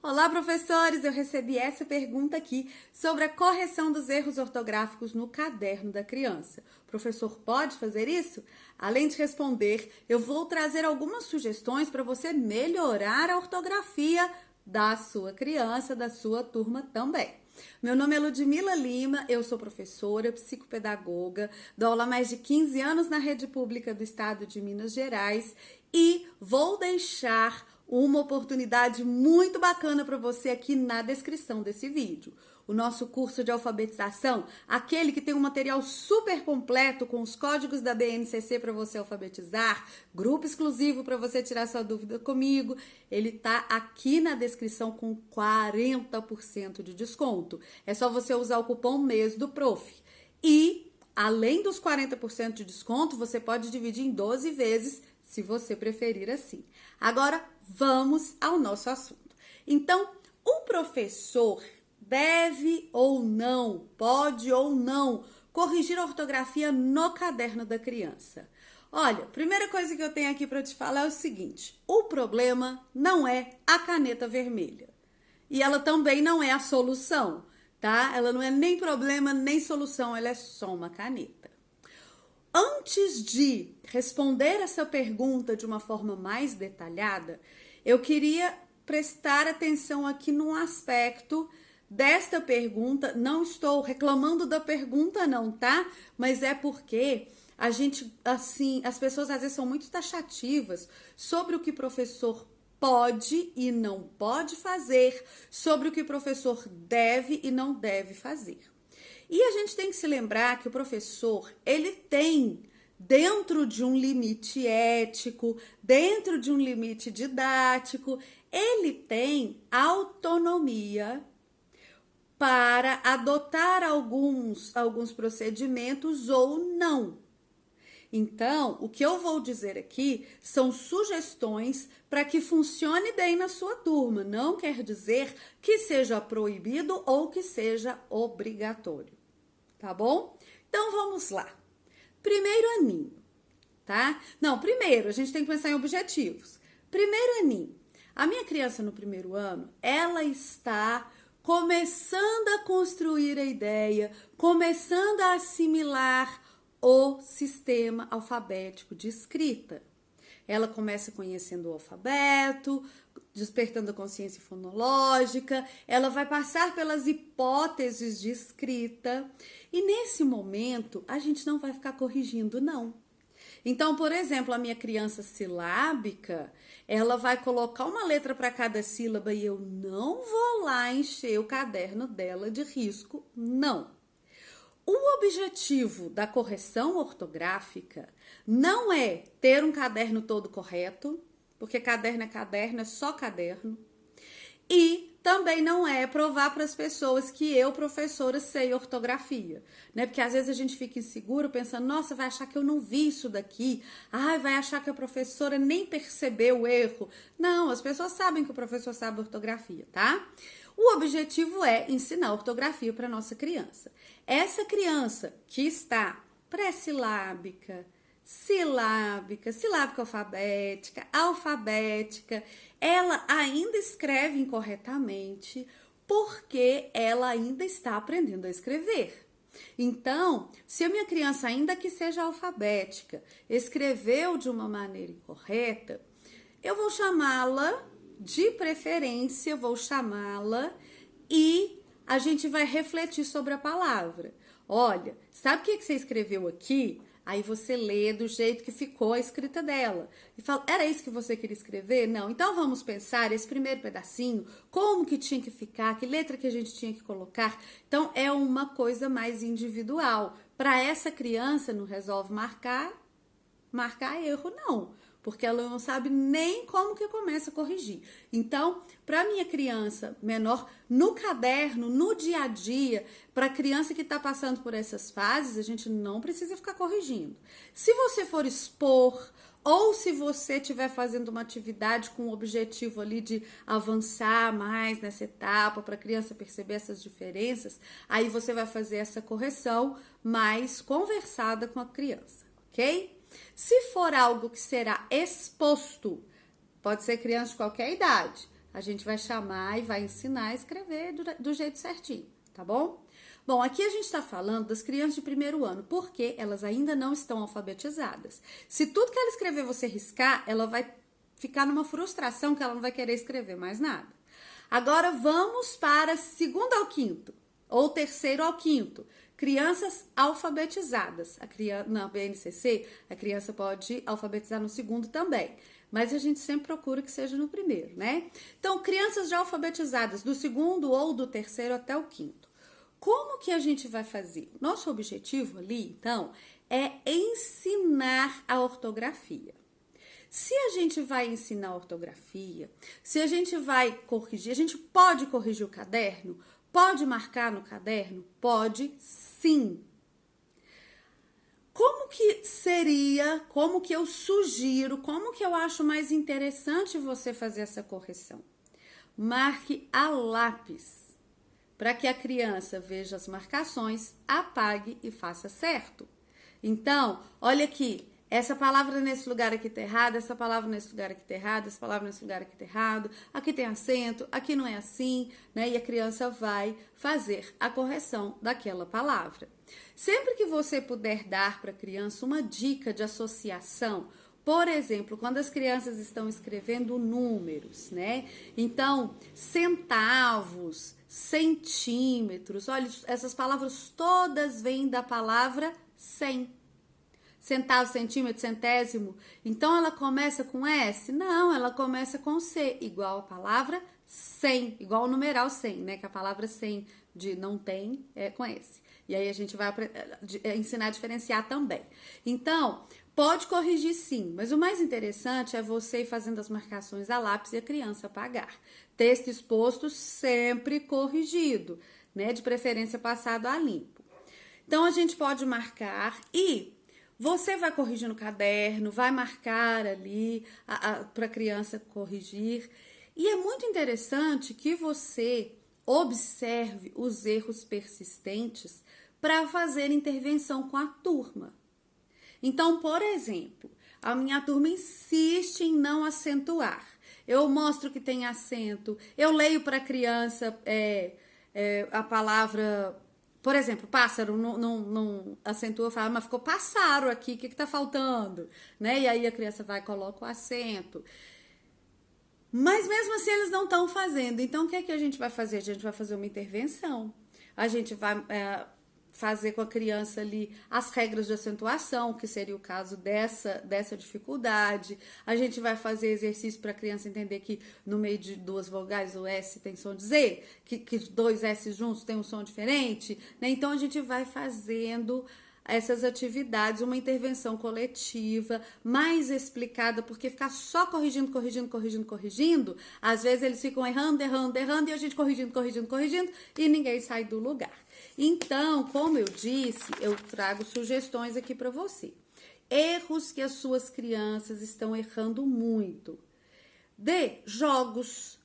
Olá, professores! Eu recebi essa pergunta aqui sobre a correção dos erros ortográficos no caderno da criança. O professor pode fazer isso? Além de responder, eu vou trazer algumas sugestões para você melhorar a ortografia da sua criança, da sua turma também. Meu nome é Ludmila Lima, eu sou professora, psicopedagoga, dou aula há mais de 15 anos na rede pública do estado de Minas Gerais e vou deixar uma oportunidade muito bacana para você aqui na descrição desse vídeo. O nosso curso de alfabetização, aquele que tem um material super completo com os códigos da BNCC para você alfabetizar, grupo exclusivo para você tirar sua dúvida comigo, ele tá aqui na descrição com 40% de desconto. É só você usar o cupom MES do Prof. E, além dos 40% de desconto, você pode dividir em 12 vezes, se você preferir assim. Agora, vamos ao nosso assunto. Então, o professor deve ou não, pode ou não, corrigir a ortografia no caderno da criança. Olha, primeira coisa que eu tenho aqui para te falar é o seguinte: o problema não é a caneta vermelha. E ela também não é a solução, tá? Ela não é nem problema, nem solução, ela é só uma caneta. Antes de responder essa pergunta de uma forma mais detalhada, eu queria prestar atenção aqui num aspecto desta pergunta. Não estou reclamando da pergunta não, tá? Mas é porque a gente, assim, as pessoas às vezes são muito taxativas sobre o que o professor pode e não pode fazer, sobre o que o professor deve e não deve fazer. E a gente tem que se lembrar que o professor, ele tem, dentro de um limite ético, dentro de um limite didático, ele tem autonomia para adotar alguns procedimentos ou não. Então, o que eu vou dizer aqui são sugestões para que funcione bem na sua turma. Não quer dizer que seja proibido ou que seja obrigatório, tá bom? Então, vamos lá. Primeiro aninho, tá? Não, primeiro, a gente tem que pensar em objetivos. Primeiro aninho. A minha criança no primeiro ano, ela está começando a construir a ideia, começando a assimilar o sistema alfabético de escrita. Ela começa conhecendo o alfabeto, despertando a consciência fonológica, ela vai passar pelas hipóteses de escrita e nesse momento a gente não vai ficar corrigindo, não. Então, por exemplo, a minha criança silábica, ela vai colocar uma letra para cada sílaba e eu não vou lá encher o caderno dela de risco, não. O objetivo da correção ortográfica não é ter um caderno todo correto, porque caderno é só caderno. E também não é provar para as pessoas que eu, professora, sei ortografia, né? Porque às vezes a gente fica inseguro pensando, nossa, vai achar que eu não vi isso daqui. Ai, vai achar que a professora nem percebeu o erro. Não, as pessoas sabem que o professor sabe ortografia, tá? O objetivo é ensinar ortografia para nossa criança. Essa criança que está pré-silábica, silábica alfabética, ela ainda escreve incorretamente porque ela ainda está aprendendo a escrever. Então, se a minha criança, ainda que seja alfabética, escreveu de uma maneira incorreta, eu vou chamá-la, de preferência, vou chamá-la e a gente vai refletir sobre a palavra. Olha, sabe o que você escreveu aqui? Aí você lê do jeito que ficou a escrita dela. E fala, era isso que você queria escrever? Não. Então vamos pensar esse primeiro pedacinho, como que tinha que ficar, que letra que a gente tinha que colocar. Então é uma coisa mais individual. Para essa criança não resolve marcar erro, não. Porque ela não sabe nem como que começa a corrigir. Então, para minha criança menor, no caderno, no dia a dia, para a criança que está passando por essas fases, a gente não precisa ficar corrigindo. Se você for expor, ou se você estiver fazendo uma atividade com o objetivo ali de avançar mais nessa etapa, para a criança perceber essas diferenças, aí você vai fazer essa correção mais conversada com a criança, ok? Se for algo que será exposto, pode ser criança de qualquer idade, a gente vai chamar e vai ensinar a escrever do jeito certinho, tá bom? Bom, aqui a gente está falando das crianças de primeiro ano, porque elas ainda não estão alfabetizadas. Se tudo que ela escrever você riscar, ela vai ficar numa frustração que ela não vai querer escrever mais nada. Agora vamos para segundo ao quinto, ou terceiro ao quinto. Crianças alfabetizadas. Na BNCC, a criança pode alfabetizar no segundo também, mas a gente sempre procura que seja no primeiro, né? Então, crianças já alfabetizadas do segundo ou do terceiro até o quinto. Como que a gente vai fazer? Nosso objetivo ali, então, é ensinar a ortografia. Se a gente vai ensinar a ortografia, se a gente vai corrigir, a gente pode corrigir o caderno? Pode marcar no caderno? Pode, sim. Como que seria, como que eu sugiro, como que eu acho mais interessante você fazer essa correção? Marque a lápis, para que a criança veja as marcações, apague e faça certo. Então, olha aqui, essa palavra nesse lugar aqui tá errada, essa palavra nesse lugar aqui tá errada, essa palavra nesse lugar aqui tá errado, aqui tem acento, aqui não é assim, né? E a criança vai fazer a correção daquela palavra. Sempre que você puder dar para a criança uma dica de associação, por exemplo, quando as crianças estão escrevendo números, né? Então, centavos, centímetros, olha, essas palavras todas vêm da palavra cem. Centavo, centímetro, centésimo. Então, ela começa com S? Não, ela começa com C, igual a palavra 100, igual o numeral 100, né? Que a palavra 100 de não tem é com S. E aí a gente vai ensinar a diferenciar também. Então, pode corrigir sim, mas o mais interessante é você ir fazendo as marcações a lápis e a criança apagar. Texto exposto sempre corrigido, né? De preferência passado a limpo. Então, a gente pode marcar e você vai corrigir no caderno, vai marcar ali para a criança corrigir. E é muito interessante que você observe os erros persistentes para fazer intervenção com a turma. Então, por exemplo, a minha turma insiste em não acentuar. Eu mostro que tem acento, eu leio para a criança a palavra, por exemplo, pássaro, não acentua, fala, mas ficou pássaro aqui, o que tá faltando? Né? E aí a criança vai e coloca o acento. Mas mesmo assim eles não estão fazendo. Então, o que é que a gente vai fazer? A gente vai fazer uma intervenção. A gente vai fazer com a criança ali as regras de acentuação, que seria o caso dessa dificuldade. A gente vai fazer exercício para a criança entender que no meio de duas vogais o S tem som de Z, que dois S juntos tem um som diferente, né? Então, a gente vai fazendo essas atividades, uma intervenção coletiva, mais explicada, porque ficar só corrigindo, às vezes eles ficam errando, e a gente corrigindo, e ninguém sai do lugar. Então, como eu disse, eu trago sugestões aqui para você. Erros que as suas crianças estão errando muito. Jogos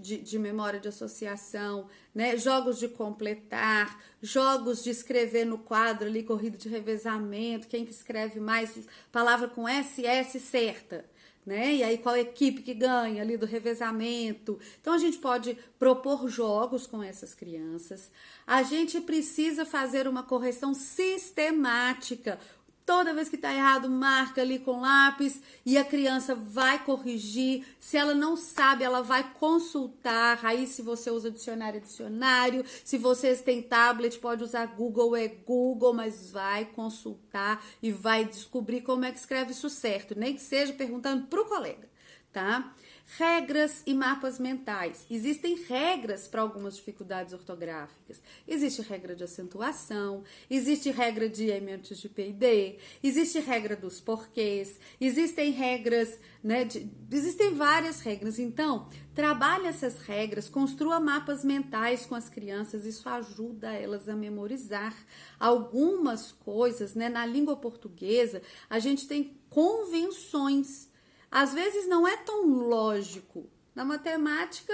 de memória de associação, né? Jogos de completar, jogos de escrever no quadro ali, corrida de revezamento, quem que escreve mais palavra com SS certa, né? E aí qual equipe que ganha ali do revezamento. Então a gente pode propor jogos com essas crianças. A gente precisa fazer uma correção sistemática. Toda vez que tá errado, marca ali com lápis e a criança vai corrigir. Se ela não sabe, ela vai consultar. Aí, se você usa dicionário, dicionário. Se vocês têm tablet, pode usar Google, Google, mas vai consultar e vai descobrir como é que escreve isso certo. Nem que seja perguntando pro colega, tá? Regras e mapas mentais. Existem regras para algumas dificuldades ortográficas. Existe regra de acentuação, existe regra de elementos de P&D, existe regra dos porquês, existem regras, né? Existem várias regras. Então, trabalhe essas regras, construa mapas mentais com as crianças, isso ajuda elas a memorizar algumas coisas, né? Na língua portuguesa, a gente tem convenções. Às vezes não é tão lógico. Na matemática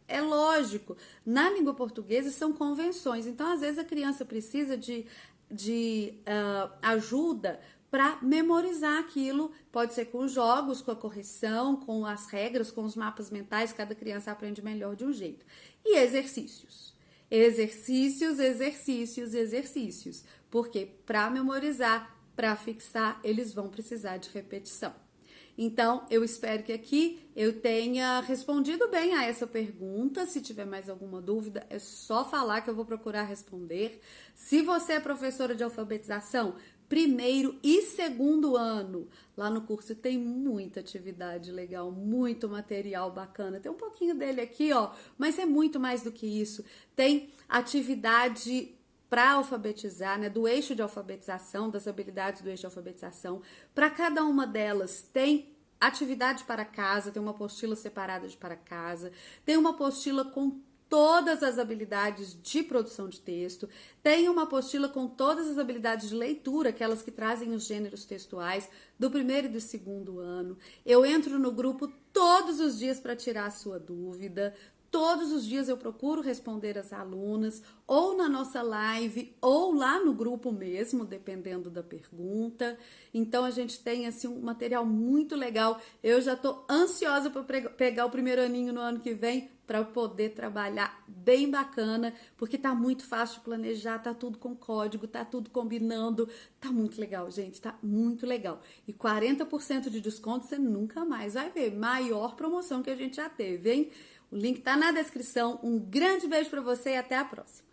é lógico. Na língua portuguesa são convenções. Então, às vezes, a criança precisa de ajuda para memorizar aquilo. Pode ser com jogos, com a correção, com as regras, com os mapas mentais, cada criança aprende melhor de um jeito. E exercícios. Exercícios, exercícios, exercícios. Porque para memorizar, para fixar, eles vão precisar de repetição. Então, eu espero que aqui eu tenha respondido bem a essa pergunta. Se tiver mais alguma dúvida, é só falar que eu vou procurar responder. Se você é professora de alfabetização, primeiro e segundo ano, lá no curso tem muita atividade legal, muito material bacana. Tem um pouquinho dele aqui, ó, mas é muito mais do que isso. Tem atividade para alfabetizar, né, do eixo de alfabetização, das habilidades do eixo de alfabetização. Para cada uma delas tem atividade para casa, tem uma apostila separada de para casa, tem uma apostila com todas as habilidades de produção de texto, tem uma apostila com todas as habilidades de leitura, aquelas que trazem os gêneros textuais do primeiro e do segundo ano. Eu entro no grupo todos os dias para tirar a sua dúvida. Todos os dias eu procuro responder as alunas, ou na nossa live, ou lá no grupo mesmo, dependendo da pergunta. Então, a gente tem, assim, um material muito legal. Eu já tô ansiosa para pegar o primeiro aninho no ano que vem, para poder trabalhar bem bacana, porque tá muito fácil de planejar, tá tudo com código, tá tudo combinando. Tá muito legal, gente, tá muito legal. E 40% de desconto você nunca mais vai ver. Maior promoção que a gente já teve, hein? O link tá na descrição. Um grande beijo para você e até a próxima.